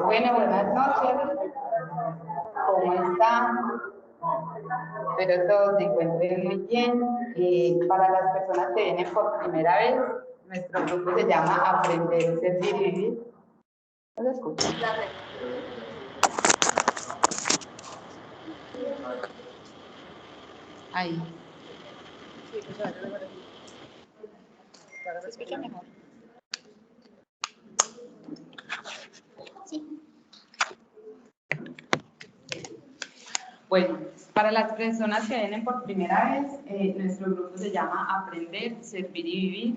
Bueno, buenas noches. ¿Cómo están? Espero todos se encuentren muy bien. Para las personas que vienen por primera vez, nuestro grupo se llama Aprender, Servir y Vivir. ¿No lo escuchan? Ahí. ¿Se escucha mejor? Sí. Bueno, para las personas que vienen por primera vez, nuestro grupo se llama Aprender, Servir y Vivir.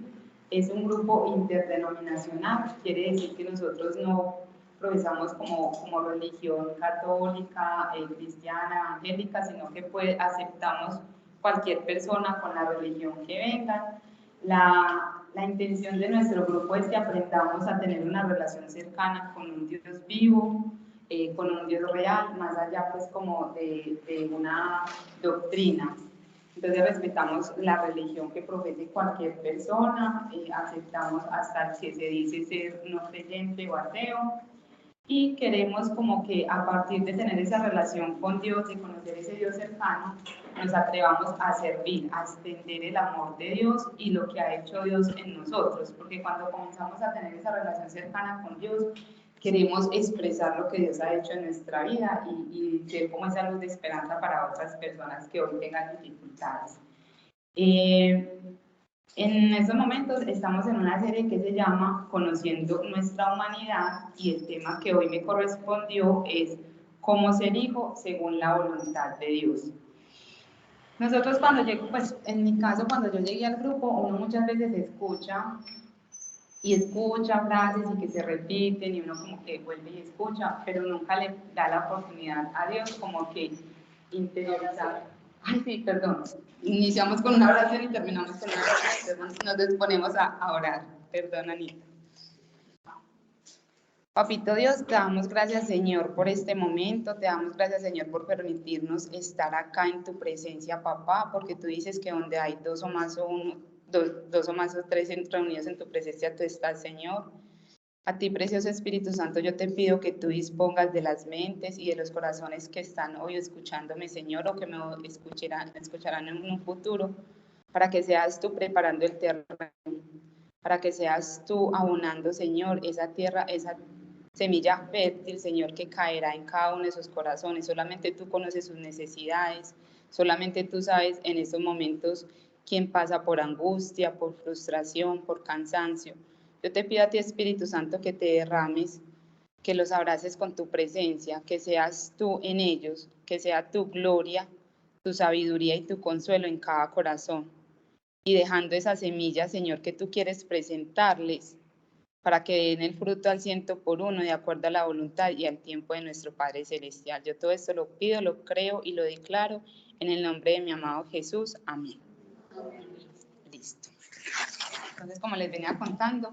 Es un grupo interdenominacional, quiere decir que nosotros no profesamos como religión católica, cristiana, evangélica, sino que aceptamos cualquier persona con la religión que venga. La intención de nuestro grupo es que aprendamos a tener una relación cercana con un Dios vivo, con un Dios real, más allá pues como de una doctrina. Entonces respetamos la religión que profese cualquier persona, aceptamos hasta el que se dice ser no creyente o ateo, y queremos como que a partir de tener esa relación con Dios, de conocer ese Dios cercano, nos atrevamos a servir, a extender el amor de Dios y lo que ha hecho Dios en nosotros, porque cuando comenzamos a tener esa relación cercana con Dios, queremos expresar lo que Dios ha hecho en nuestra vida y ser como esa luz de esperanza para otras personas que hoy tengan dificultades. En estos momentos estamos en una serie que se llama Conociendo nuestra humanidad y el tema que hoy me correspondió es cómo ser hijo según la voluntad de Dios. Nosotros cuando llego, pues en mi caso cuando yo llegué al grupo, uno muchas veces escucha frases y que se repiten y uno como que vuelve y escucha, pero nunca le da la oportunidad a Dios como que interiorizar. Ay, sí, perdón. Iniciamos con una oración y terminamos con una oración, entonces nos disponemos a orar. Perdón, Anita. Papito Dios, te damos gracias, Señor, por este momento, te damos gracias, Señor, por permitirnos estar acá en tu presencia, papá, porque tú dices que donde hay dos o más o tres reunidos en tu presencia, tú estás, Señor. A ti, precioso Espíritu Santo, yo te pido que tú dispongas de las mentes y de los corazones que están hoy escuchándome, Señor, o que me escucharán en un futuro, para que seas tú preparando el terreno, para que seas tú abonando, Señor, esa tierra, esa semilla fértil, Señor, que caerá en cada uno de esos corazones. Solamente tú conoces sus necesidades, solamente tú sabes en estos momentos quién pasa por angustia, por frustración, por cansancio. Yo te pido a ti, Espíritu Santo, que te derrames, que los abraces con tu presencia, que seas tú en ellos, que sea tu gloria, tu sabiduría y tu consuelo en cada corazón. Y dejando esa semilla, Señor, que tú quieres presentarles, para que den el fruto al 100 por 1, de acuerdo a la voluntad y al tiempo de nuestro Padre Celestial. Yo todo esto lo pido, lo creo y lo declaro en el nombre de mi amado Jesús. Amén. Listo. Entonces, como les venía contando,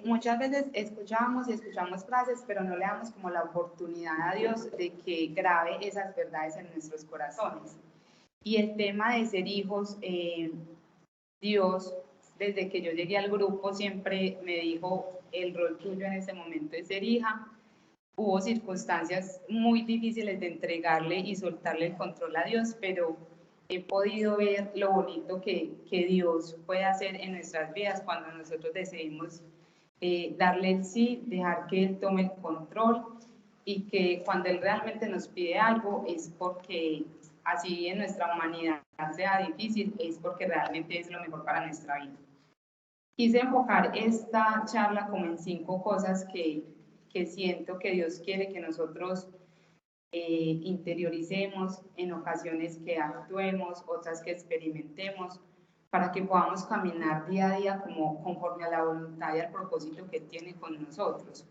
muchas veces escuchamos frases, pero no le damos como la oportunidad a Dios de que grabe esas verdades en nuestros corazones. Y el tema de ser hijos, Dios, desde que yo llegué al grupo, siempre me dijo, el rol tuyo en ese momento es ser hija. Hubo circunstancias muy difíciles de entregarle y soltarle el control a Dios, pero he podido ver lo bonito que Dios puede hacer en nuestras vidas cuando nosotros decidimos darle el sí, dejar que Él tome el control, y que cuando Él realmente nos pide algo es porque así en nuestra humanidad sea difícil, es porque realmente es lo mejor para nuestra vida. Quise enfocar esta charla como en 5 cosas que siento que Dios quiere que nosotros interioricemos, en ocasiones que actuemos, otras que experimentemos, para que podamos caminar día a día como conforme a la voluntad y al propósito que Él tiene con nosotros.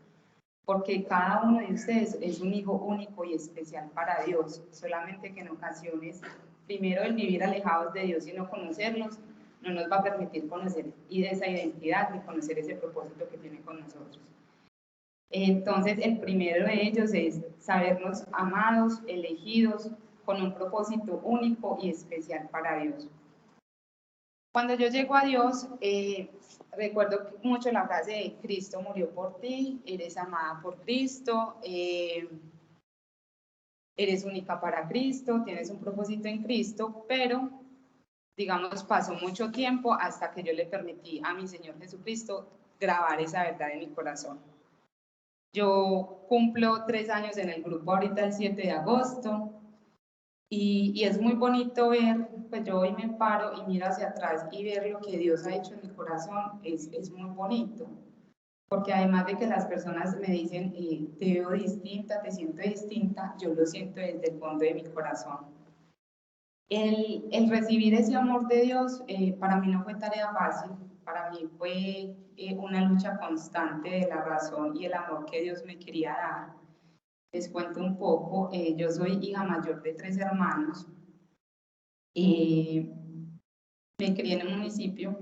Porque cada uno de ustedes es un hijo único y especial para Dios, solamente que en ocasiones, primero el vivir alejados de Dios y no conocerlos, no nos va a permitir conocer esa identidad y conocer ese propósito que tiene con nosotros. Entonces, el primero de ellos es sabernos amados, elegidos, con un propósito único y especial para Dios. Cuando yo llego a Dios, recuerdo mucho la frase de Cristo murió por ti, eres amada por Cristo, eres única para Cristo, tienes un propósito en Cristo, pero digamos pasó mucho tiempo hasta que yo le permití a mi Señor Jesucristo grabar esa verdad en mi corazón. Yo cumplo 3 años en el grupo ahorita el 7 de agosto y es muy bonito ver, pues yo hoy me paro y miro hacia atrás y ver lo que Dios ha hecho en mi corazón, es muy bonito. Porque además de que las personas me dicen, te veo distinta, te siento distinta, yo lo siento desde el fondo de mi corazón. El recibir ese amor de Dios para mí no fue tarea fácil, para mí fue una lucha constante de la razón y el amor que Dios me quería dar. Les cuento un poco, yo soy hija mayor de 3 hermanos, me crié en un municipio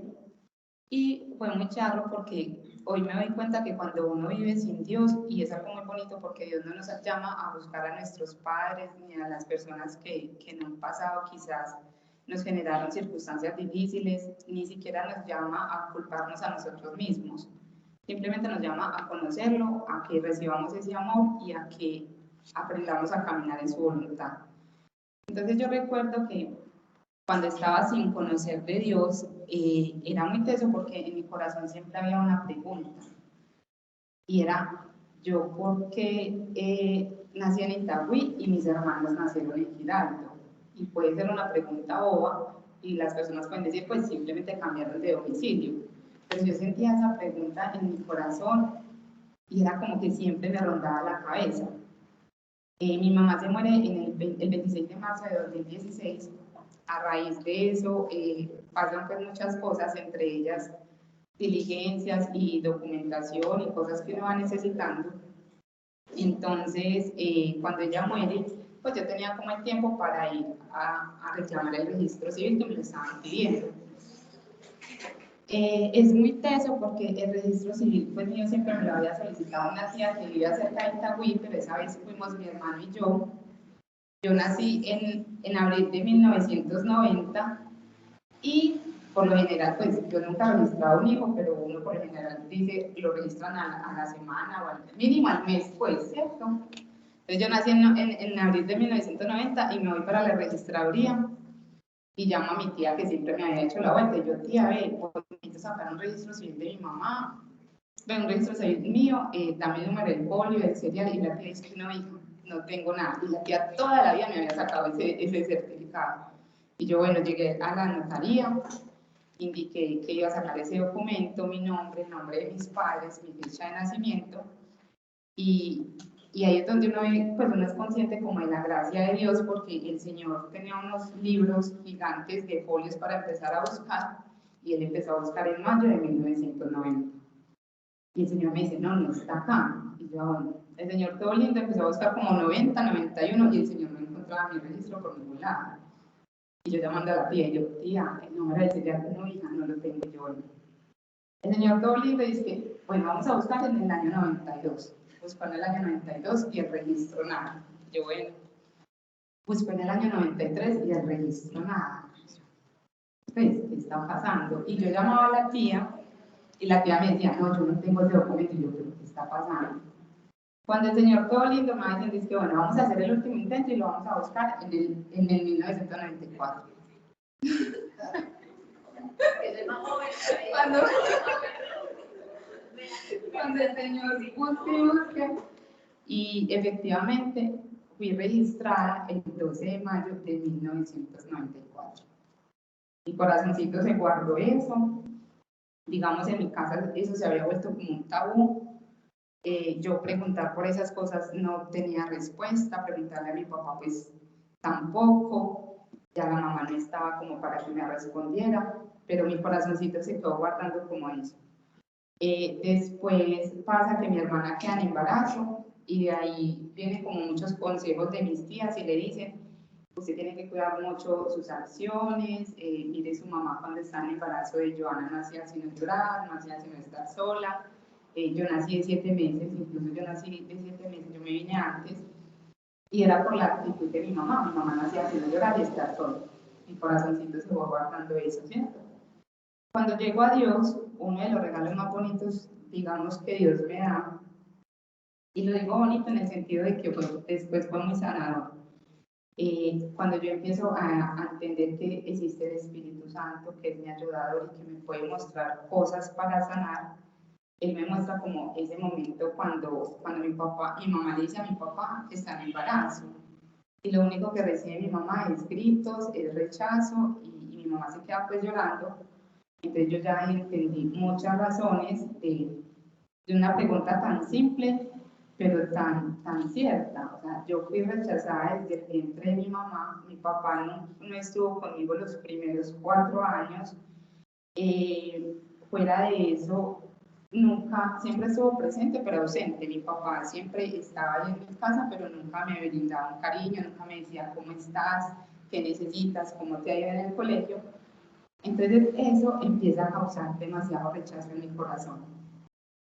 y fue muy charro porque hoy me doy cuenta que cuando uno vive sin Dios, y es algo muy bonito porque Dios no nos llama a buscar a nuestros padres ni a las personas que en un pasado quizás nos generaron circunstancias difíciles, ni siquiera nos llama a culparnos a nosotros mismos. Simplemente nos llama a conocerlo, a que recibamos ese amor y a que aprendamos a caminar en su voluntad. Entonces yo recuerdo que cuando estaba sin conocer de Dios, era muy teso porque en mi corazón siempre había una pregunta. Y era, ¿yo por qué nací en Itagüí y mis hermanos nacieron en Giraldo? Y puede ser una pregunta boba y las personas pueden decir, pues simplemente cambiaron de domicilio. Pero yo sentía esa pregunta en mi corazón y era como que siempre me rondaba la cabeza. Mi mamá se muere en el 26 de marzo de 2016. A raíz de eso pasan pues muchas cosas, entre ellas diligencias y documentación y cosas que uno va necesitando. Entonces, cuando ella muere, pues yo tenía como el tiempo para ir a reclamar el registro civil que me lo estaban pidiendo. Es muy teso porque el registro civil, pues mío siempre me lo había solicitado una tía que vivía cerca de Itagüí, pero esa vez fuimos mi hermano y yo. Yo nací en abril de 1990 y por lo general, pues yo nunca he registrado un hijo, pero uno por lo general dice, lo registran a la semana o al mínimo al mes, pues, ¿cierto? Entonces yo nací en abril de 1990 y me voy para la registraduría y llamo a mi tía que siempre me había hecho la vuelta. Y yo, tía, ve, pues necesito sacar un registro civil de mi mamá, ve, un registro civil mío, dame el número del polio, del serial. Y la tía dice, no, hija, no tengo nada. Y la tía toda la vida me había sacado ese certificado. Y yo, bueno, llegué a la notaría, indiqué que iba a sacar ese documento, mi nombre, el nombre de mis padres, mi fecha de nacimiento, y ahí es donde uno ve, pues uno es consciente como de la gracia de Dios, porque el Señor tenía unos libros gigantes de folios para empezar a buscar, y él empezó a buscar en mayo de 1990. Y el Señor me dice, no, no está acá. Y yo, bueno, el Señor todo lindo empezó a buscar como 90, 91, y el Señor no encontraba mi registro por ningún lado. Y yo llamando a la tía, y yo, tía, el número de serial, no, hija, no lo tengo yo. Bueno. El Señor todo lindo dice, bueno, vamos a buscar en el año 92. Buscó en el año 92 y el registro nada. Yo, bueno, buscó en el año 93 y el registro nada. Pues, ¿qué está pasando? Y yo llamaba a la tía y la tía me decía, no, yo no tengo ese documento. Y yo, ¿pero qué está pasando? Cuando el Señor todo lindo me va diciendo, es que bueno, vamos a hacer el último intento y lo vamos a buscar en el 1994. Cuando, cuando el Señor busque y busque, y efectivamente fui registrada el 12 de mayo de 1994. Mi corazoncito se guardó eso, digamos en mi casa eso se había vuelto como un tabú. Yo preguntar por esas cosas no tenía respuesta, preguntarle a mi papá pues tampoco, ya la mamá no estaba como para que me respondiera, pero mi corazoncito se quedó guardando como eso. Después pasa que mi hermana queda en embarazo y de ahí vienen como muchos consejos de mis tías y le dicen, usted tiene que cuidar mucho sus acciones, mire su mamá cuando está en embarazo de Joana nacía sin llorar, nacía sin estar sola, yo nací de 7 meses, incluso yo nací de 7 meses, yo me vine antes y era por la actitud de mi mamá nacía sin llorar y estar sola, mi corazoncito se va guardando eso, ¿cierto? Cuando llego a Dios, uno de los regalos más bonitos, digamos, que Dios me da, y lo digo bonito en el sentido de que después fue muy sanador. Cuando yo empiezo a entender que existe el Espíritu Santo, que es mi ayudador y que me puede mostrar cosas para sanar, él me muestra como ese momento cuando mi mamá le dice a mi papá que está en embarazo. Y lo único que recibe mi mamá es gritos, es rechazo, y mi mamá se queda pues llorando. Entonces yo ya entendí muchas razones de una pregunta tan simple, pero tan cierta. O sea, yo fui rechazada desde el vientre de mi mamá, mi papá no estuvo conmigo los primeros 4 años. Fuera de eso, nunca, siempre estuvo presente, pero ausente. Mi papá siempre estaba ahí en mi casa, pero nunca me brindaba un cariño, nunca me decía cómo estás, qué necesitas, cómo te ha ido en el colegio. Entonces eso empieza a causar demasiado rechazo en mi corazón.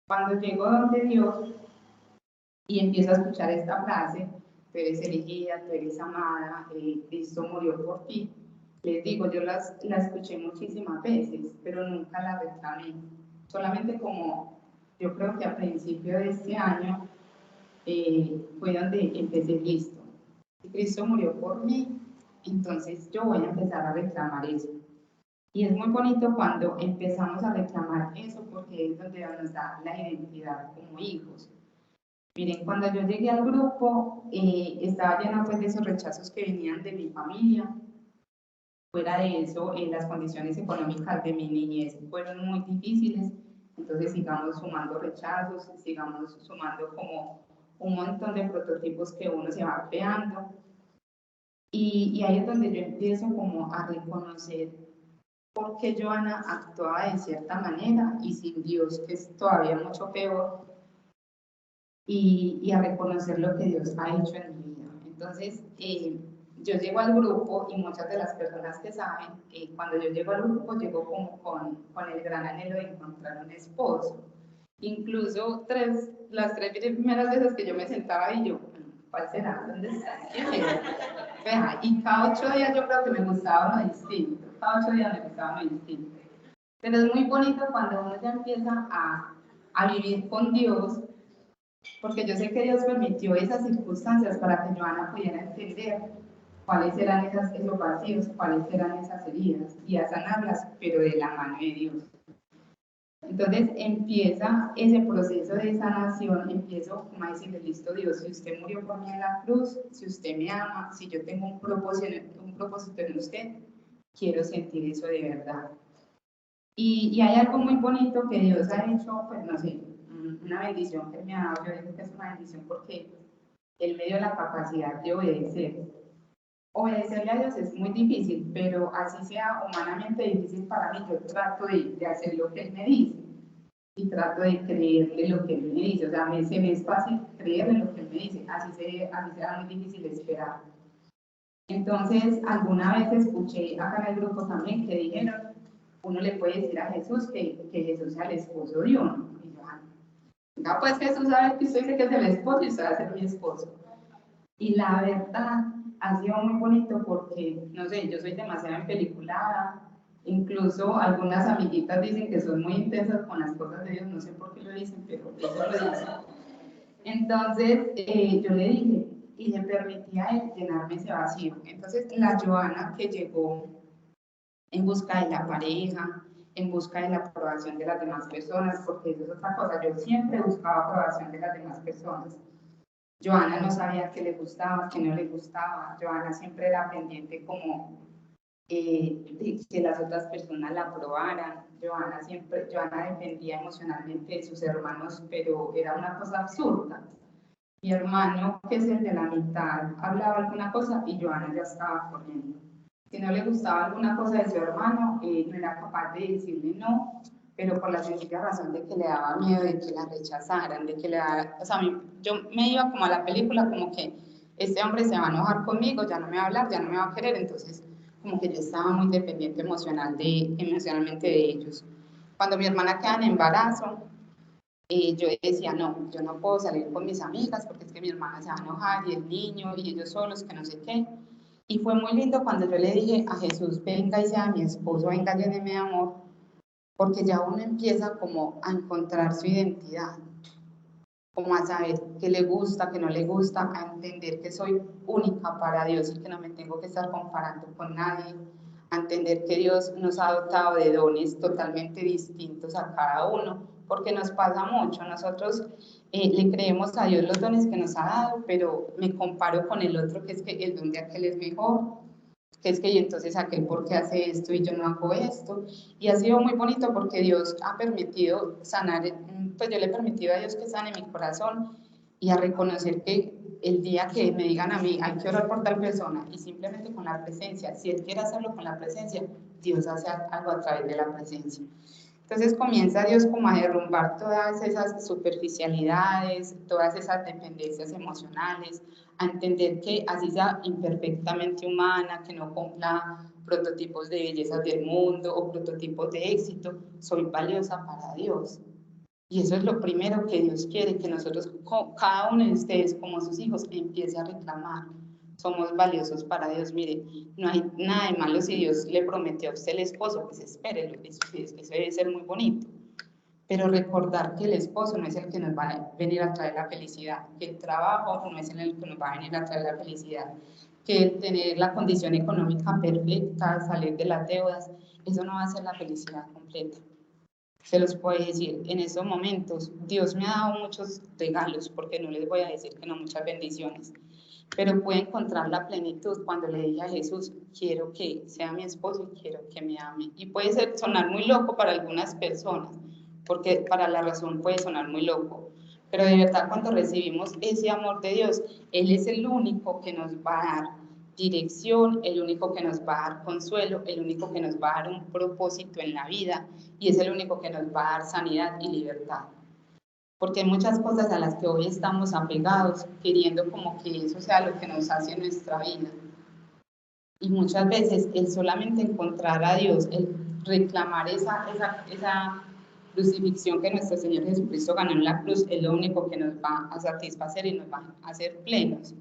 Cuando llego donde Dios y empiezo a escuchar esta frase, tú eres elegida, tú eres amada, Cristo murió por ti, les digo, yo la escuché muchísimas veces, pero nunca la reclamé. Solamente como yo creo que a principio de este año fue donde empecé, listo. Si Cristo murió por mí, entonces yo voy a empezar a reclamar eso. Y es muy bonito cuando empezamos a reclamar eso porque es donde nos da la identidad como hijos. Miren, cuando yo llegué al grupo, estaba llena pues de esos rechazos que venían de mi familia. Fuera de eso, las condiciones económicas de mi niñez fueron muy difíciles, entonces sigamos sumando rechazos, sigamos sumando como un montón de prototipos que uno se va creando. Y ahí es donde yo empiezo como a reconocer por qué Joana actuaba de cierta manera y sin Dios, que es todavía mucho peor, y a reconocer lo que Dios ha hecho en mi vida. Entonces, yo llego al grupo y muchas de las personas que saben, cuando yo llego al grupo, llego como con el gran anhelo de encontrar un esposo. Incluso las tres primeras veces que yo me sentaba y yo, ¿cuál será? ¿Dónde está? ¿Quién es? Vea, y cada 8 días yo creo que me gustaba uno distinto, cada 8 días me gustaba uno distinto. Pero es muy bonito cuando uno ya empieza a vivir con Dios, porque yo sé que Dios permitió esas circunstancias para que Joana pudiera entender cuáles eran esos vacíos, cuáles eran esas heridas, y a sanarlas, pero de la mano de Dios. Entonces empieza ese proceso de sanación, empiezo como a decirle, listo Dios, si usted murió por mí en la cruz, si usted me ama, si yo tengo un propósito en usted, quiero sentir eso de verdad. Y hay algo muy bonito que Dios ha hecho, pues no sé, una bendición que me ha dado, yo digo que es una bendición porque Él me dio la capacidad de obedecer. Obedecerle a Dios es muy difícil, pero así sea humanamente difícil para mí, yo trato de hacer lo que Él me dice y trato de creerle lo que Él me dice. O sea, se me es fácil creerle lo que Él me dice, así será muy difícil esperar. Entonces, alguna vez escuché acá en el grupo también que dijeron, uno le puede decir a Jesús que Jesús sea el esposo de uno. Y yo, no, pues Jesús sabe que usted dice que es el esposo y usted va a ser mi esposo. Y la verdad ha sido muy bonito porque, no sé, yo soy demasiado empeliculada, incluso algunas amiguitas dicen que soy muy intensas con las cosas de Dios, no sé por qué lo dicen, pero eso lo dicen. Entonces yo le dije, y le permití a él llenarme ese vacío. Entonces la Joana que llegó en busca de la pareja, en busca de la aprobación de las demás personas, porque eso es otra cosa, yo siempre buscaba aprobación de las demás personas. Joana no sabía qué le gustaba, qué no le gustaba, Joana siempre era pendiente como de que las otras personas la aprobaran, Joana dependía emocionalmente de sus hermanos, pero era una cosa absurda. Mi hermano, que es el de la mitad, hablaba alguna cosa y Joana ya estaba corriendo. Si no le gustaba alguna cosa de su hermano, no era capaz de decirle no, pero por la sencilla razón de que le daba miedo de que la rechazaran, de que le daba, o sea, yo me iba como a la película, como que este hombre se va a enojar conmigo, ya no me va a hablar, ya no me va a querer, entonces como que yo estaba muy dependiente emocionalmente de ellos. Cuando mi hermana queda en embarazo, yo decía, no, yo no puedo salir con mis amigas porque es que mi hermana se va a enojar y el niño y ellos solos, que no sé qué. Y fue muy lindo cuando yo le dije a Jesús, venga y sea mi esposo, venga, lléneme de amor, porque ya uno empieza como a encontrar su identidad, como a saber qué le gusta, qué no le gusta, a entender que soy única para Dios y que no me tengo que estar comparando con nadie, a entender que Dios nos ha dotado de dones totalmente distintos a cada uno, porque nos pasa mucho, nosotros le creemos a Dios los dones que nos ha dado, pero me comparo con el otro, que es que el don de aquel es mejor, que es que y entonces aquel por qué hace esto y yo no hago esto, y ha sido muy bonito porque Dios ha permitido sanar, pues yo le he permitido a Dios que sane mi corazón y a reconocer que el día que me digan a mí hay que orar por tal persona y simplemente con la presencia, si Él quiere hacerlo con la presencia, Dios hace algo a través de la presencia. Entonces comienza Dios como a derrumbar todas esas superficialidades, todas esas dependencias emocionales, a entender que así sea imperfectamente humana, que no cumpla prototipos de belleza del mundo o prototipos de éxito, soy valiosa para Dios. Y eso es lo primero que Dios quiere, que nosotros, cada uno de ustedes como sus hijos, empiece a reclamar. Somos valiosos para Dios. Mire, no hay nada de malo si Dios le prometió a usted el esposo, pues espérelo, eso debe ser muy bonito. Pero recordar que el esposo no es el que nos va a venir a traer la felicidad, que el trabajo no es el que nos va a venir a traer la felicidad, que el tener la condición económica perfecta, salir de las deudas, eso no va a ser la felicidad completa. Se los puedo decir, en estos momentos Dios me ha dado muchos regalos, porque no les voy a decir que no, muchas bendiciones, pero pude encontrar la plenitud cuando le dije a Jesús, quiero que sea mi esposo y quiero que me ame. Y puede sonar muy loco para algunas personas, porque para la razón puede sonar muy loco, pero de verdad cuando recibimos ese amor de Dios, Él es el único que nos va a dar dirección, el único que nos va a dar consuelo, el único que nos va a dar un propósito en la vida y es el único que nos va a dar sanidad y libertad. Porque hay muchas cosas a las que hoy estamos apegados, queriendo como que eso sea lo que nos hace en nuestra vida. Y muchas veces el solamente encontrar a Dios, el reclamar esa crucifixión que nuestro Señor Jesucristo ganó en la cruz, es lo único que nos va a satisfacer y nos va a hacer plenos.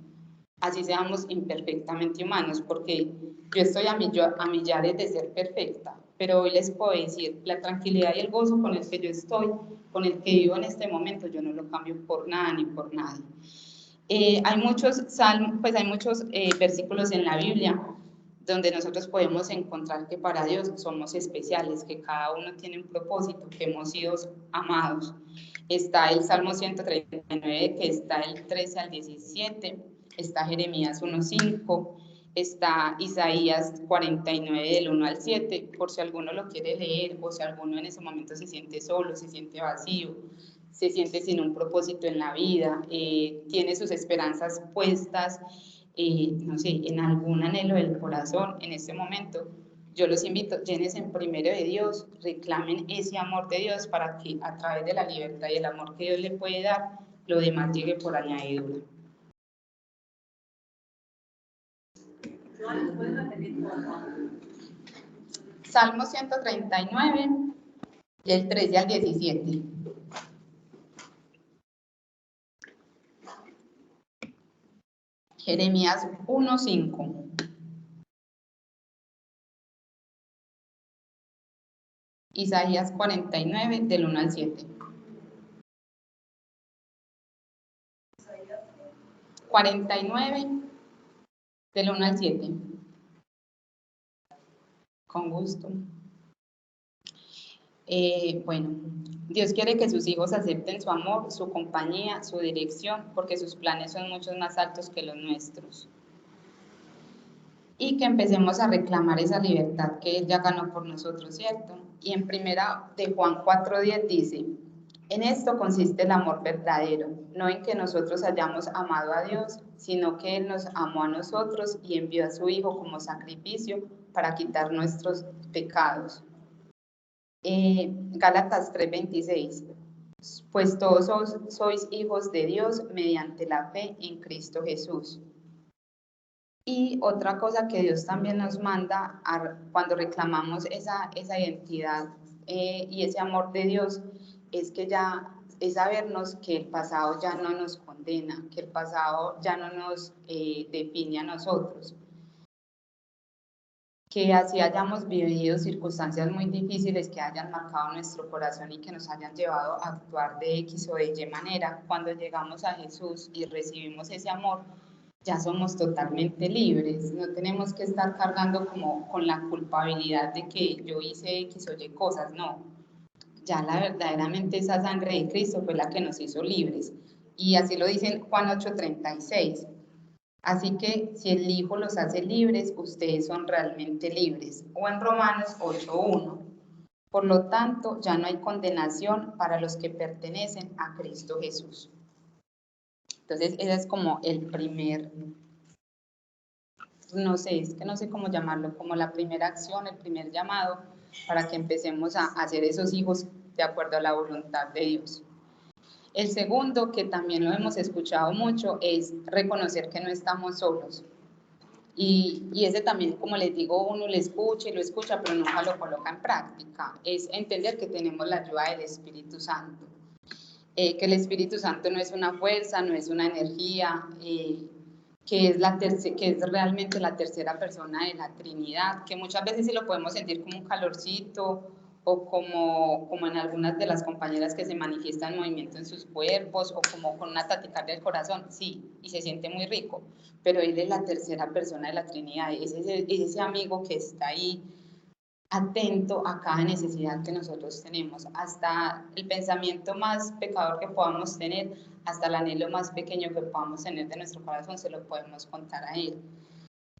Así seamos imperfectamente humanos, porque yo estoy a millares de ser perfecta, pero hoy les puedo decir, la tranquilidad y el gozo con el que yo estoy, con el que vivo en este momento, yo no lo cambio por nada ni por nadie. Hay muchos pues hay muchos versículos en la Biblia donde nosotros podemos encontrar que para Dios somos especiales, que cada uno tiene un propósito, que hemos sido amados. Está el Salmo 139, que está el 13 al 17, está Jeremías 1:5, está Isaías 49 del 1 al 7, por si alguno lo quiere leer o si alguno en ese momento se siente solo, se siente vacío, se siente sin un propósito en la vida, tiene sus esperanzas puestas, no sé, en algún anhelo del corazón en este momento. Yo los invito, llénense primero de Dios, reclamen ese amor de Dios para que a través de la libertad y el amor que Dios le puede dar, lo demás llegue por añadidura. Salmo 139, del 13 al 17. Jeremías 1:5. Isaías 49, del 1 al 7. 49, del 1 al 7. Con gusto. Bueno, Dios quiere que sus hijos acepten su amor, su compañía, su dirección, porque sus planes son muchos más altos que los nuestros. Y que empecemos a reclamar esa libertad que Él ya ganó por nosotros, ¿cierto? Y en primera de Juan 4:10 dice, en esto consiste el amor verdadero, no en que nosotros hayamos amado a Dios, sino que Él nos amó a nosotros y envió a su Hijo como sacrificio para quitar nuestros pecados. Gálatas 3:26, pues todos sois hijos de Dios mediante la fe en Cristo Jesús. Y otra cosa que Dios también nos manda cuando reclamamos esa identidad y ese amor de Dios es que ya es sabernos que el pasado ya no nos condena, que el pasado ya no nos define a nosotros. que así hayamos vivido circunstancias muy difíciles que hayan marcado nuestro corazón y que nos hayan llevado a actuar de X o de Y manera, cuando llegamos a Jesús y recibimos ese amor, ya somos totalmente libres, no tenemos que estar cargando como con la culpabilidad de que yo hice X o Y cosas, no, ya la verdaderamente esa sangre de Cristo fue la que nos hizo libres. Y así lo dice en Juan 8:36. Así que si el Hijo los hace libres, ustedes son realmente libres. O en Romanos 8:1. Por lo tanto, ya no hay condenación para los que pertenecen a Cristo Jesús. Entonces, ese es como el primer, no sé, es que no sé cómo llamarlo, como la primera acción, el primer llamado para que empecemos a hacer esos hijos de acuerdo a la voluntad de Dios. El segundo, que también lo hemos escuchado mucho, es reconocer que no estamos solos. Y ese también, como les digo, uno le escucha y lo escucha, pero nunca lo coloca en práctica. Es entender que tenemos la ayuda del Espíritu Santo. Que el Espíritu Santo no es una fuerza, no es una energía, que es realmente la tercera persona de la Trinidad, que muchas veces sí lo podemos sentir como un calorcito o como en algunas de las compañeras que se manifiestan movimiento en sus cuerpos o como con una taquicardia del corazón, sí, y se siente muy rico, pero Él es la tercera persona de la Trinidad, es ese amigo que está ahí atento a cada necesidad que nosotros tenemos, hasta el pensamiento más pecador que podamos tener, hasta el anhelo más pequeño que podamos tener de nuestro corazón, se lo podemos contar a Él.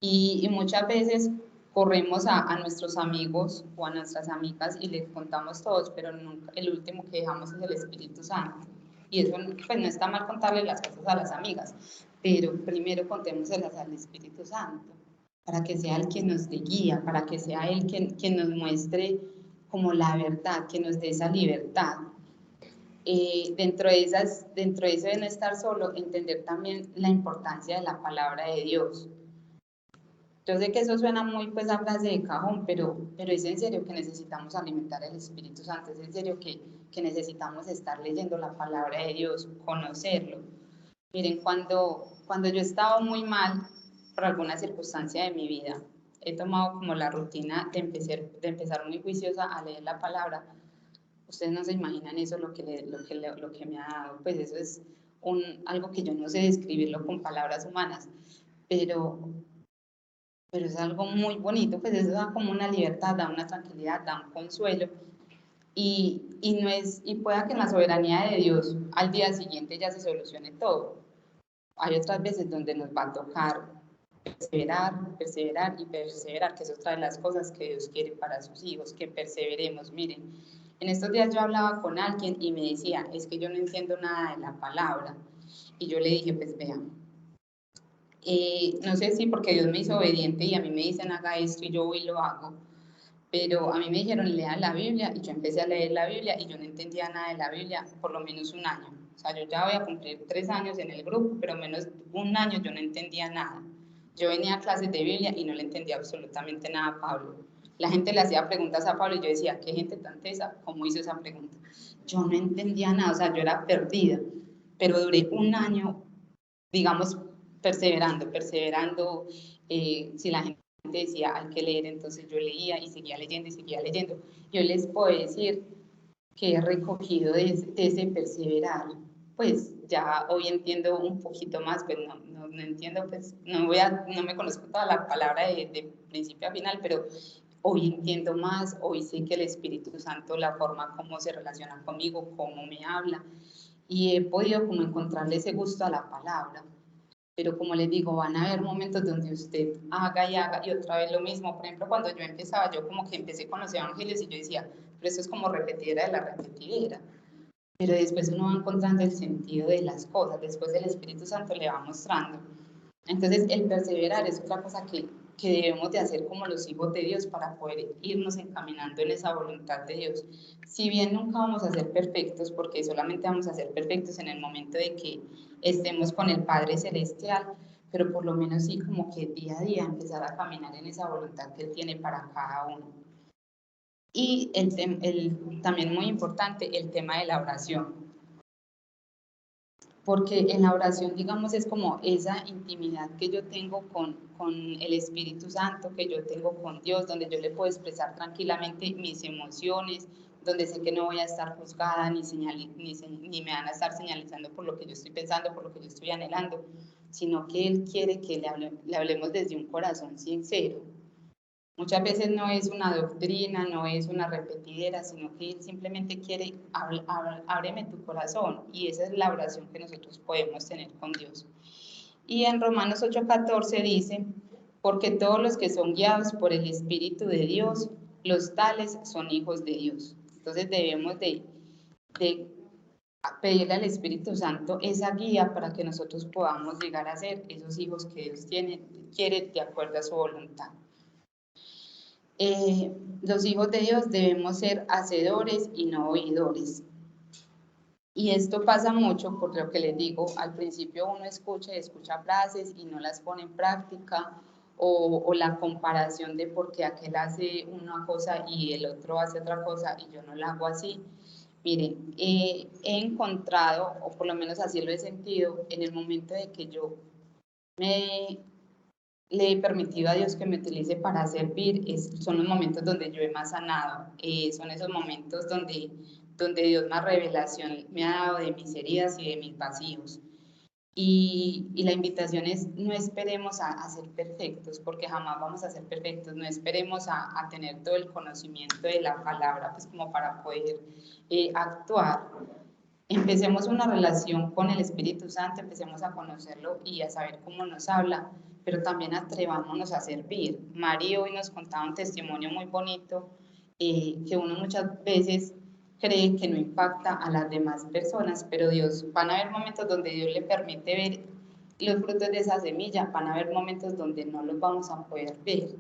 Y muchas veces corremos a nuestros amigos o a nuestras amigas y les contamos todos, pero nunca, el último que dejamos es el Espíritu Santo. Y eso pues no está mal contarle las cosas a las amigas, pero primero contémoselas al Espíritu Santo, para que sea Él quien nos guía, para que sea Él quien nos muestre como la verdad, que nos dé esa libertad. Dentro de eso de no estar solo, entender también la importancia de la palabra de Dios. Yo sé que eso suena muy pues a frase de cajón, pero es en serio que necesitamos alimentar el Espíritu Santo, es en serio que necesitamos estar leyendo la palabra de Dios, conocerlo. Miren, cuando yo estaba muy mal por alguna circunstancia de mi vida, he tomado como la rutina de empezar muy juiciosa a leer la palabra. Ustedes no se imaginan eso, lo que me ha dado, pues eso es algo que yo no sé describirlo con palabras humanas, pero, pero es algo muy bonito, pues eso da como una libertad, da una tranquilidad, da un consuelo. No es, y pueda que en la soberanía de Dios al día siguiente ya se solucione todo. Hay otras veces donde nos va a tocar perseverar, perseverar y perseverar, que es otra de las cosas que Dios quiere para sus hijos, que perseveremos. Miren, en estos días yo hablaba con alguien y me decía, es que yo no entiendo nada de la palabra. Y yo le dije, pues vean, no sé si porque Dios me hizo obediente y a mí me dicen haga esto y yo voy y lo hago, pero a mí me dijeron lea la Biblia y yo empecé a leer la Biblia y yo no entendía nada de la Biblia por lo menos un año. O sea, yo ya voy a cumplir 3 años en el grupo, pero menos un año yo no entendía nada. Yo venía a clases de Biblia y no le entendía absolutamente nada a Pablo. La gente le hacía preguntas a Pablo y yo decía, ¿qué gente tan tesa? ¿Cómo hizo esa pregunta? Yo no entendía nada, o sea, yo era perdida, pero duré un año, digamos, perseverando. Si la gente decía hay que leer, entonces yo leía y seguía leyendo y seguía leyendo. Yo les puedo decir que he recogido de ese perseverar, pues ya hoy entiendo un poquito más, pues no entiendo, pues no me conozco toda la palabra de principio a final, pero hoy entiendo más, hoy sé que el Espíritu Santo, la forma como se relaciona conmigo, cómo me habla, y he podido como encontrarle ese gusto a la palabra. Pero como les digo, van a haber momentos donde usted haga y otra vez lo mismo. Por ejemplo, cuando yo empezaba, yo como que empecé con los evangelios y yo decía, pero eso es como repetidera de la repetidera. Pero después uno va encontrando el sentido de las cosas, después el Espíritu Santo le va mostrando. Entonces, el perseverar es otra cosa que debemos de hacer como los hijos de Dios para poder irnos encaminando en esa voluntad de Dios. Si bien nunca vamos a ser perfectos, porque solamente vamos a ser perfectos en el momento de que estemos con el Padre Celestial, pero por lo menos sí como que día a día empezar a caminar en esa voluntad que Él tiene para cada uno. Y también muy importante, el tema de la oración. porque en la oración, digamos, es como esa intimidad que yo tengo con el Espíritu Santo, que yo tengo con Dios, donde yo le puedo expresar tranquilamente mis emociones, donde sé que no voy a estar juzgada ni me van a estar señalizando por lo que yo estoy pensando, por lo que yo estoy anhelando, sino que Él quiere que le hablemos desde un corazón sincero. Muchas veces no es una doctrina, no es una repetidera, sino que Él simplemente quiere, ábreme tu corazón, y esa es la oración que nosotros podemos tener con Dios. Y en Romanos 8:14 dice, porque todos los que son guiados por el Espíritu de Dios, los tales son hijos de Dios. Entonces debemos de pedirle al Espíritu Santo esa guía para que nosotros podamos llegar a ser esos hijos que Dios quiere de acuerdo a su voluntad. Los hijos de Dios debemos ser hacedores y no oidores. Y esto pasa mucho por lo que les digo, al principio uno escucha frases y no las pone en práctica, o la comparación de por qué aquel hace una cosa y el otro hace otra cosa y yo no la hago así. Miren, he encontrado, o por lo menos así lo he sentido, en el momento de que yo le he permitido a Dios que me utilice para servir, son los momentos donde yo he más sanado, son esos momentos donde Dios más revelación me ha dado de mis heridas y de mis vacíos. Y la invitación es, no esperemos a ser perfectos, porque jamás vamos a ser perfectos, no esperemos a tener todo el conocimiento de la palabra, pues como para poder actuar. Empecemos una relación con el Espíritu Santo, empecemos a conocerlo y a saber cómo nos habla, pero también atrevámonos a servir. Mari hoy nos contaba un testimonio muy bonito, que uno muchas veces cree que no impacta a las demás personas, pero van a haber momentos donde Dios le permite ver los frutos de esa semilla, van a haber momentos donde no los vamos a poder ver,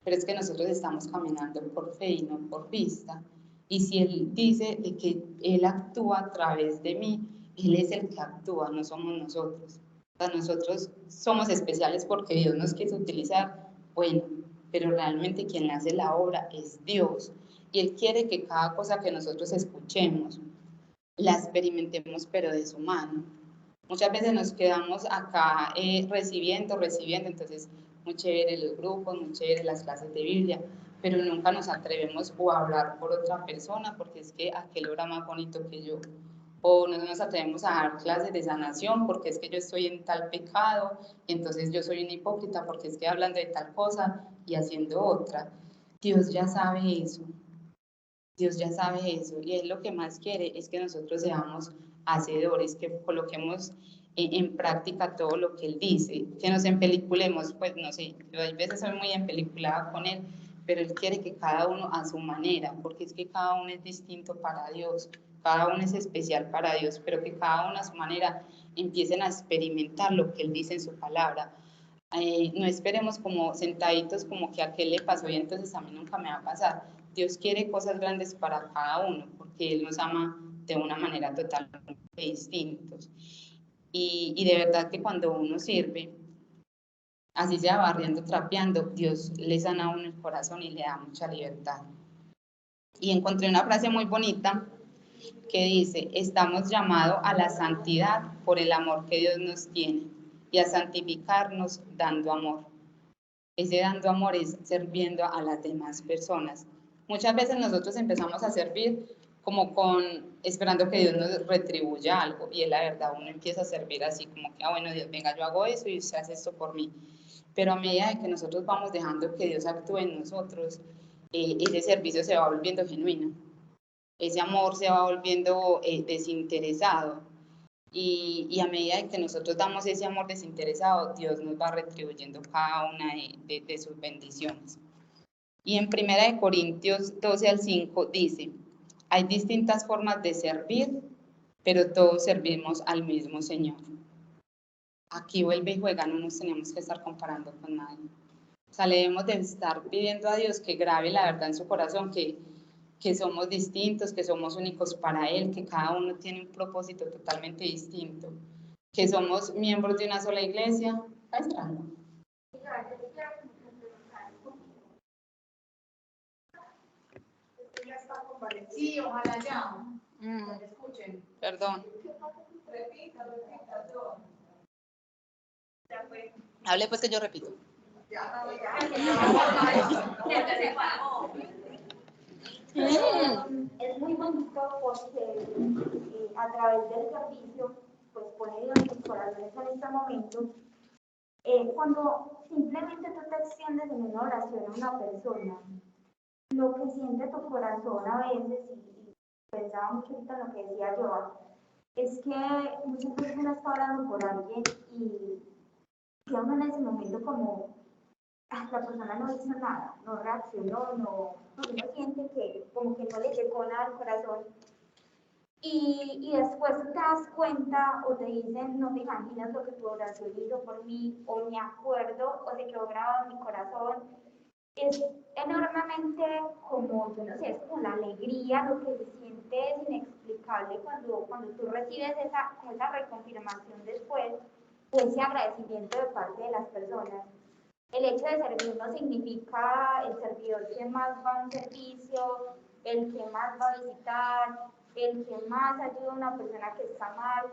pero es que nosotros estamos caminando por fe y no por vista. Y si Él dice de que Él actúa a través de mí, Él es el que actúa, no somos nosotros. O sea, nosotros somos especiales porque Dios nos quiso utilizar, bueno, pero realmente quien hace la obra es Dios. Y Él quiere que cada cosa que nosotros escuchemos, la experimentemos, pero de su mano. Muchas veces nos quedamos acá recibiendo, entonces muy chévere los grupos, muy chévere las clases de Biblia, pero nunca nos atrevemos o a hablar por otra persona, porque es que aquel obra más bonito que yo, o no nos atrevemos a dar clases de sanación, porque es que yo estoy en tal pecado, y entonces yo soy una hipócrita, porque es que hablando de tal cosa y haciendo otra. Dios ya sabe eso, Dios ya sabe eso, y Él lo que más quiere es que nosotros seamos hacedores, que coloquemos en práctica todo lo que Él dice, que nos empeliculemos, pues no sé, yo a veces soy muy empeliculada con Él, pero Él quiere que cada uno a su manera, porque es que cada uno es distinto para Dios, cada uno es especial para Dios, pero que cada uno a su manera empiecen a experimentar lo que Él dice en su palabra. No esperemos como sentaditos como que a aquel le pasó y entonces a mí nunca me va a pasar. Dios quiere cosas grandes para cada uno, porque Él nos ama de una manera totalmente distinta. Y de verdad que cuando uno sirve, así sea barriendo, trapeando, Dios le sana a uno el corazón y le da mucha libertad. Y encontré una frase muy bonita que dice, estamos llamados a la santidad por el amor que Dios nos tiene y a santificarnos dando amor. Ese dando amor es sirviendo a las demás personas. Muchas veces nosotros empezamos a servir como esperando que Dios nos retribuya algo, y es la verdad, uno empieza a servir así como que, bueno, Dios, venga, yo hago eso y usted hace esto por mí. Pero a medida de que nosotros vamos dejando que Dios actúe en nosotros, ese servicio se va volviendo genuino, ese amor se va volviendo desinteresado, y a medida de que nosotros damos ese amor desinteresado, Dios nos va retribuyendo cada una de sus bendiciones. Y en 1 Corintios 12:5 dice, hay distintas formas de servir, pero todos servimos al mismo Señor. Aquí vuelve y juega, no nos tenemos que estar comparando con nadie. O sea, le debemos de estar pidiendo a Dios que grabe la verdad en su corazón, que somos distintos, que somos únicos para Él, que cada uno tiene un propósito totalmente distinto, que somos miembros de una sola iglesia. Sí, ojalá ya. Escuchen. Perdón. Hable pues que yo repito. Es muy bonito porque a través del servicio, pues pone Dios en tus corazones en este momento. Cuando simplemente tú te extiendes en una oración a una persona, lo que siente tu corazón a veces, y pensaba mucho ahorita en lo que decía yo, es que muchas veces uno está orando por alguien y queda uno en ese momento como, la persona no hizo nada, no reaccionó, uno siente que como que no le llegó nada al corazón. Y después te das cuenta o te dicen, no te imaginas lo que tu oración hizo por mí, o me acuerdo, o se quedó grabado en mi corazón. Es enormemente como, yo no sé, es como la alegría, lo que se siente es inexplicable cuando tú recibes como esa reconfirmación después, o ese agradecimiento de parte de las personas. El hecho de servir no significa el servidor que más va a un servicio, el que más va a visitar, el que más ayuda a una persona que está mal.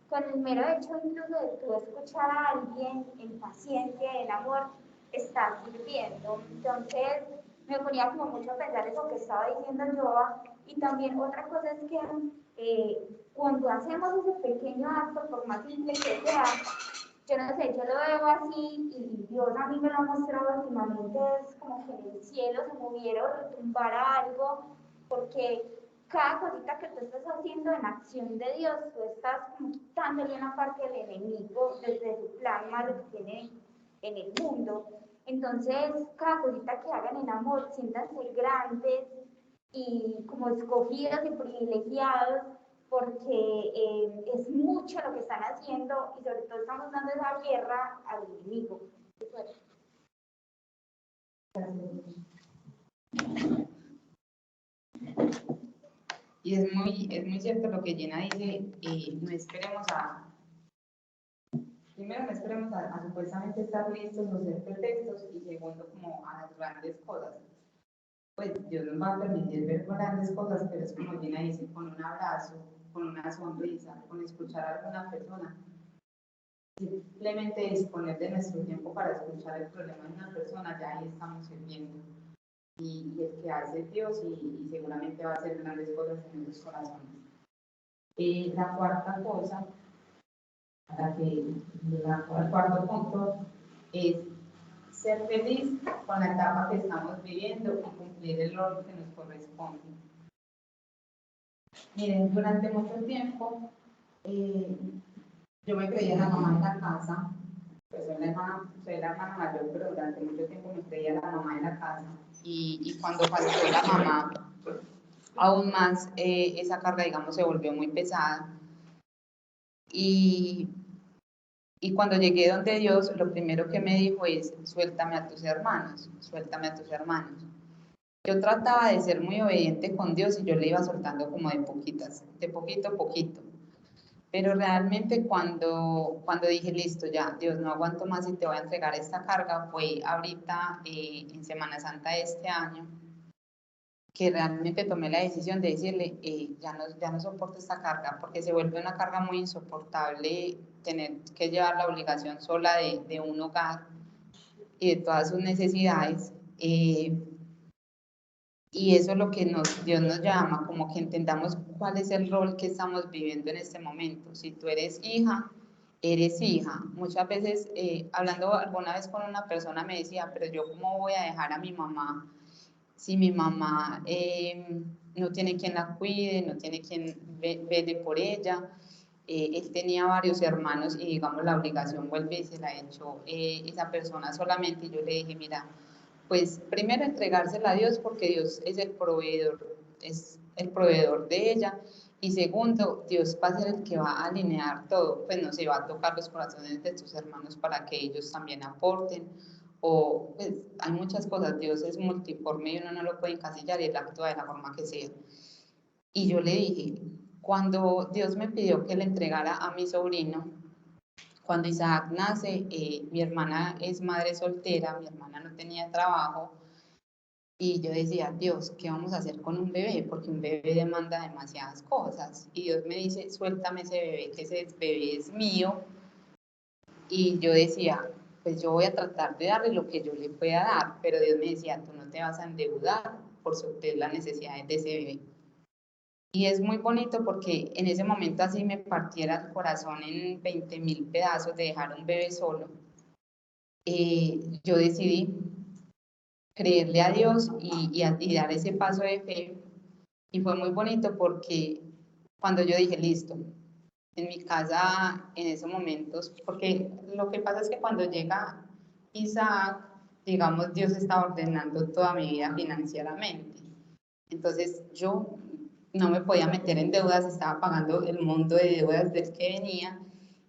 Con el mero hecho incluso de tú escuchar a alguien en paciencia, en amor, estás sirviendo. Entonces me ponía como mucho a pensar eso que estaba diciendo Joa. Y también otra cosa es que cuando hacemos ese pequeño acto, por más simple que sea, yo no sé, yo lo veo así y Dios a mí me lo ha mostrado últimamente, es como que en el cielo se moviera o retumbara algo, porque cada cosita que tú estás haciendo en acción de Dios, tú estás como quitándole una parte al enemigo desde su plan malo que tiene en el mundo. Entonces, cada cosita que hagan en amor, siéntanse grandes y como escogidos y privilegiados, porque es mucho lo que están haciendo y sobre todo estamos dando esa guerra al enemigo. Y es muy cierto lo que Gina dice, no esperemos primero no esperemos a supuestamente estar listos o ser perfectos, y segundo como a las grandes cosas. Pues Dios nos va a permitir ver grandes cosas, pero es como Gina dice, con un abrazo, con una sonrisa, con escuchar a alguna persona, simplemente disponer de nuestro tiempo para escuchar el problema de una persona, ya ahí estamos sirviendo. Y el que hace Dios, y seguramente va a hacer grandes cosas en nuestros corazones. La cuarta cosa, el cuarto punto es ser feliz con la etapa que estamos viviendo y cumplir el rol que nos corresponde. Miren, durante mucho tiempo yo me creía la mamá de la casa, pues soy la hermana mayor, pero durante mucho tiempo me creía la mamá de la casa. Y cuando faltó la mamá, aún más esa carga, digamos, se volvió muy pesada. Y cuando llegué donde Dios, lo primero que me dijo es, suéltame a tus hermanos, suéltame a tus hermanos. Yo trataba de ser muy obediente con Dios y yo le iba soltando como de poquitas, de poquito a poquito. Pero realmente cuando dije, listo, ya, Dios, no aguanto más y te voy a entregar esta carga, fue ahorita en Semana Santa de este año, que realmente tomé la decisión de decirle, ya no soporto esta carga, porque se vuelve una carga muy insoportable tener que llevar la obligación sola de un hogar y de todas sus necesidades. Y eso es lo que Dios nos llama, como que entendamos cuál es el rol que estamos viviendo en este momento. Si tú eres hija, eres hija. Muchas veces, hablando alguna vez con una persona, me decía, pero yo cómo voy a dejar a mi mamá si mi mamá no tiene quien la cuide, no tiene quien vele por ella. Él tenía varios hermanos y digamos la obligación vuelve y se la echó esa persona solamente. Y yo le dije, mira, pues primero entregársela a Dios porque Dios es el proveedor de ella. Y segundo, Dios va a ser el que va a alinear todo, pues no se va a tocar los corazones de tus hermanos para que ellos también aporten. O pues hay muchas cosas, Dios es multiforme y uno no lo puede encasillar y él actúa de la forma que sea. Y yo le dije, cuando Dios me pidió que le entregara a mi sobrino, cuando Isaac nace, mi hermana es madre soltera, mi hermana no tenía trabajo, Y yo decía, Dios, ¿qué vamos a hacer con un bebé? Porque un bebé demanda demasiadas cosas. Y Dios me dice, suéltame ese bebé, que ese bebé es mío. Y yo decía, pues yo voy a tratar de darle lo que yo le pueda dar. Pero Dios me decía, tú no te vas a endeudar por suplir las necesidades de ese bebé. Y es muy bonito porque en ese momento así me partiera el corazón en 20.000 pedazos de dejar un bebé solo. Yo decidí creerle a Dios y dar ese paso de fe. Y fue muy bonito porque cuando yo dije, listo, en mi casa en esos momentos, porque lo que pasa es que cuando llega Isaac, digamos, Dios está ordenando toda mi vida financieramente. Entonces yo no me podía meter en deudas, estaba pagando el monto de deudas del que venía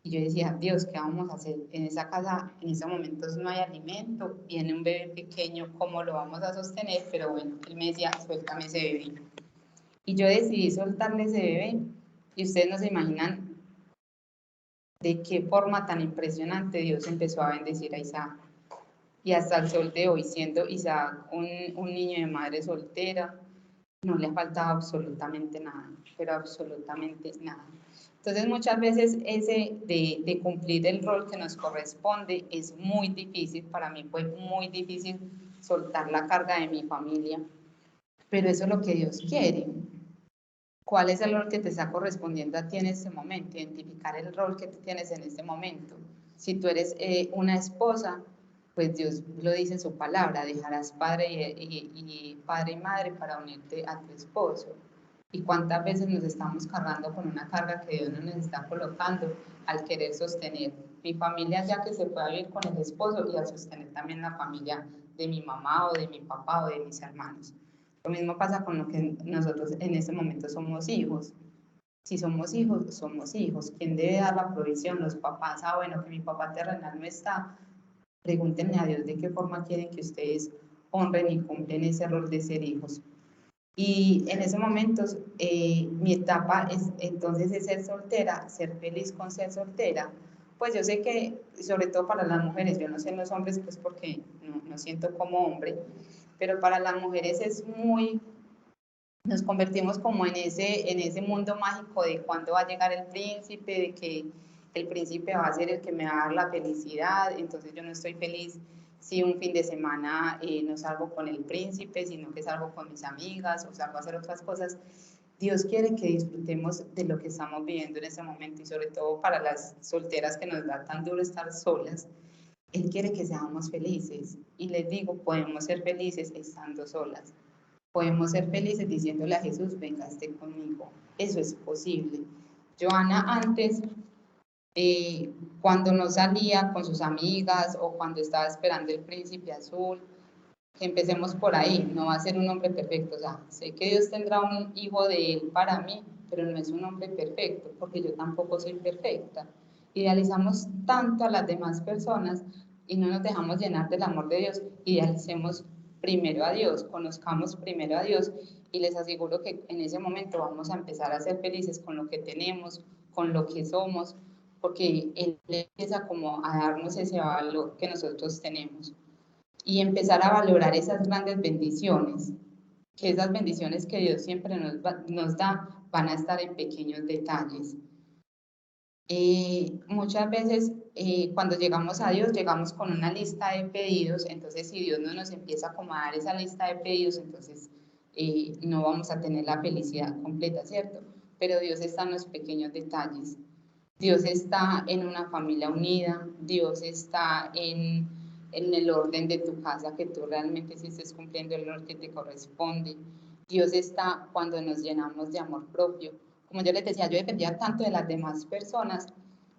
y yo decía, Dios, ¿qué vamos a hacer? En esa casa en esos momentos no hay alimento, viene un bebé pequeño, ¿cómo lo vamos a sostener? Pero bueno, él me decía, suéltame ese bebé. Y yo decidí soltarle ese bebé y ustedes no se imaginan de qué forma tan impresionante Dios empezó a bendecir a Isaac. Y hasta el sol de hoy, siendo Isaac un niño de madre soltera, no le ha faltado absolutamente nada, pero absolutamente nada. Entonces muchas veces ese de cumplir el rol que nos corresponde es muy difícil, para mí fue muy difícil soltar la carga de mi familia, pero eso es lo que Dios quiere. ¿Cuál es el rol que te está correspondiendo a ti en este momento? Identificar el rol que tú tienes en este momento. Si tú eres una esposa, pues Dios lo dice en su palabra, dejarás padre y madre para unirte a tu esposo. ¿Y cuántas veces nos estamos cargando con una carga que Dios no nos está colocando al querer sostener mi familia ya que se pueda vivir con el esposo y al sostener también la familia de mi mamá o de mi papá o de mis hermanos? Lo mismo pasa con lo que nosotros en este momento somos hijos. Si somos hijos, somos hijos. ¿Quién debe dar la provisión? Los papás. Ah, bueno, que mi papá terrenal no está. Pregúntenle a Dios de qué forma quieren que ustedes honren y cumplen ese rol de ser hijos. Y en esos momentos, mi etapa es entonces es ser soltera, ser feliz con ser soltera. Pues yo sé que, sobre todo para las mujeres, yo no sé en los hombres, pues porque no siento como hombre, pero para las mujeres es muy, nos convertimos como en ese mundo mágico de cuándo va a llegar el príncipe, de que el príncipe va a ser el que me va a dar la felicidad, entonces yo no estoy feliz si un fin de semana no salgo con el príncipe, sino que salgo con mis amigas o salgo a hacer otras cosas. Dios quiere que disfrutemos de lo que estamos viviendo en ese momento y sobre todo para las solteras que nos da tan duro estar solas, Él quiere que seamos felices y les digo, podemos ser felices estando solas. Podemos ser felices diciéndole a Jesús, venga, esté conmigo. Eso es posible. Joana antes, cuando no salía con sus amigas o cuando estaba esperando el príncipe azul, que empecemos por ahí, no va a ser un hombre perfecto. O sea, sé que Dios tendrá un hijo de él para mí, pero no es un hombre perfecto, porque yo tampoco soy perfecta. Idealizamos tanto a las demás personas y no nos dejamos llenar del amor de Dios. Idealicemos primero a Dios, conozcamos primero a Dios y les aseguro que en ese momento vamos a empezar a ser felices con lo que tenemos, con lo que somos, porque Él empieza como a darnos ese valor que nosotros tenemos y empezar a valorar esas grandes bendiciones, que esas bendiciones que Dios siempre nos da van a estar en pequeños detalles. Muchas veces cuando llegamos a Dios llegamos con una lista de pedidos, entonces si Dios no nos empieza a acomodar esa lista de pedidos, entonces no vamos a tener la felicidad completa, ¿cierto? Pero Dios está en los pequeños detalles. Dios está en una familia unida, Dios está en el orden de tu casa, que tú realmente sí estés cumpliendo el rol que te corresponde. Dios está cuando nos llenamos de amor propio. Como yo les decía, yo dependía tanto de las demás personas,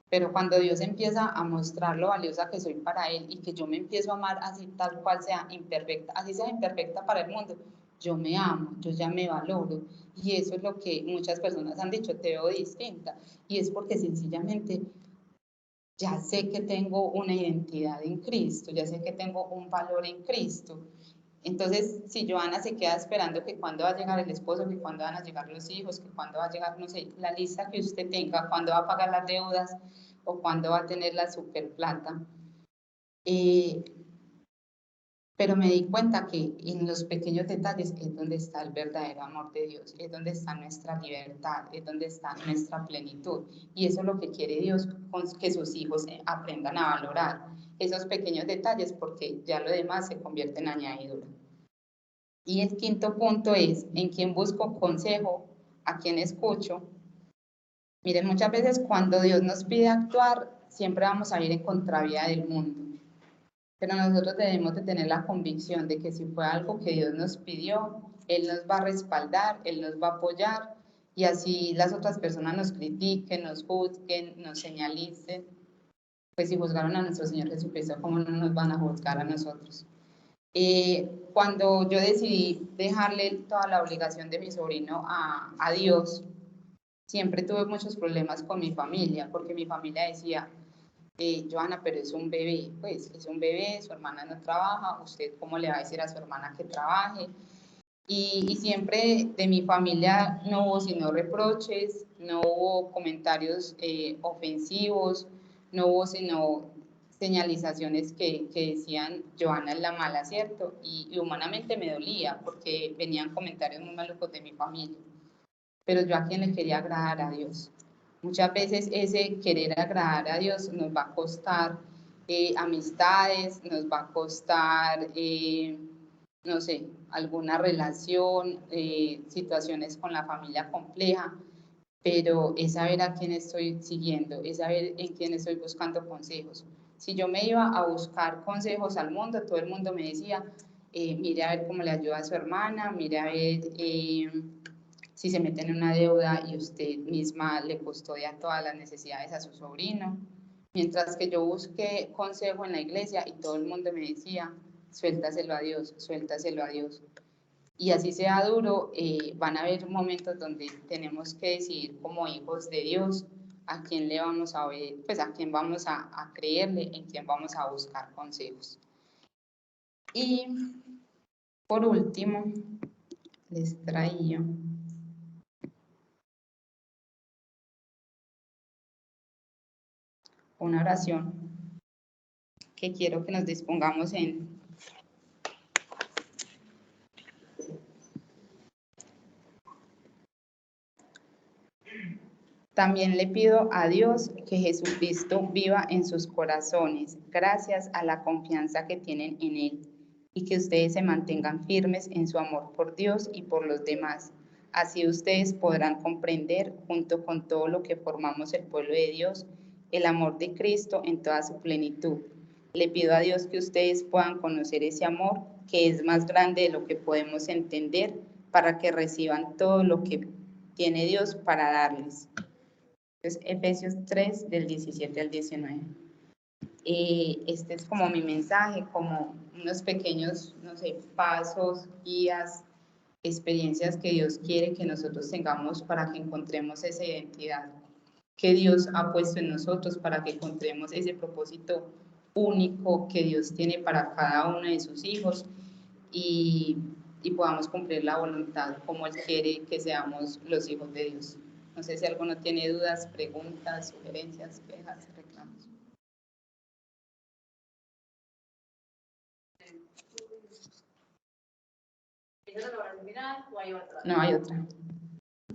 pero cuando Dios empieza a mostrar lo valiosa que soy para Él y que yo me empiezo a amar así tal cual sea imperfecta, así sea imperfecta para el mundo, yo me amo, yo ya me valoro. Y eso es lo que muchas personas han dicho, te veo distinta. Y es porque sencillamente ya sé que tengo una identidad en Cristo, ya sé que tengo un valor en Cristo. Entonces, si Joana se queda esperando que cuándo va a llegar el esposo, que cuándo van a llegar los hijos, que cuándo va a llegar, no sé, la lista que usted tenga, cuándo va a pagar las deudas o cuándo va a tener la super plata, eh, pero me di cuenta que en los pequeños detalles es donde está el verdadero amor de Dios, es donde está nuestra libertad, es donde está nuestra plenitud. Y eso es lo que quiere Dios, que sus hijos aprendan a valorar esos pequeños detalles, porque ya lo demás se convierte en añadidura. Y el quinto punto es, ¿en quién busco consejo? ¿A quién escucho? Miren, muchas veces cuando Dios nos pide actuar, siempre vamos a ir en contravía del mundo. Pero nosotros debemos de tener la convicción de que si fue algo que Dios nos pidió, Él nos va a respaldar, Él nos va a apoyar, y así las otras personas nos critiquen, nos juzguen, nos señalicen. Pues si juzgaron a nuestro Señor Jesucristo, ¿cómo no nos van a juzgar a nosotros? Cuando yo decidí dejarle toda la obligación de mi sobrino a Dios, siempre tuve muchos problemas con mi familia, porque mi familia decía, Johanna, pero es un bebé, pues es un bebé, su hermana no trabaja, ¿usted cómo le va a decir a su hermana que trabaje? Y siempre de mi familia no hubo sino reproches, no hubo comentarios ofensivos, no hubo sino señalizaciones que decían, Johanna es la mala, ¿cierto? Y humanamente me dolía porque venían comentarios muy malucos de mi familia, pero yo a quien le quería agradar a Dios. Muchas veces ese querer agradar a Dios nos va a costar amistades, nos va a costar, no sé, alguna relación, situaciones con la familia compleja, pero es saber a quién estoy siguiendo, es saber en quién estoy buscando consejos. Si yo me iba a buscar consejos al mundo, todo el mundo me decía, mire a ver cómo le ayuda a su hermana, mire a ver si se mete en una deuda y usted misma le custodia todas las necesidades a su sobrino. Mientras que yo busqué consejo en la iglesia y todo el mundo me decía, suéltaselo a Dios, suéltaselo a Dios. Y así sea duro, van a haber momentos donde tenemos que decidir como hijos de Dios a quién le vamos a ver, pues a quién vamos a creerle, en quién vamos a buscar consejos. Y por último, les traía una oración que quiero que nos dispongamos en. También le pido a Dios que Jesucristo viva en sus corazones, gracias a la confianza que tienen en Él, y que ustedes se mantengan firmes en su amor por Dios y por los demás. Así ustedes podrán comprender, junto con todo lo que formamos el pueblo de Dios, el amor de Cristo en toda su plenitud. Le pido a Dios que ustedes puedan conocer ese amor que es más grande de lo que podemos entender, para que reciban todo lo que tiene Dios para darles. Entonces, Efesios 3, del 17 al 19. Este es como mi mensaje, como unos pequeños, no sé, pasos, guías, experiencias que Dios quiere que nosotros tengamos para que encontremos esa identidad que Dios ha puesto en nosotros, para que encontremos ese propósito único que Dios tiene para cada uno de sus hijos y, y podamos cumplir la voluntad como Él quiere que seamos los hijos de Dios. No sé si alguno tiene dudas, preguntas, sugerencias, quejas, reclamos. ¿Esa es la oración final o hay otra? No hay otra.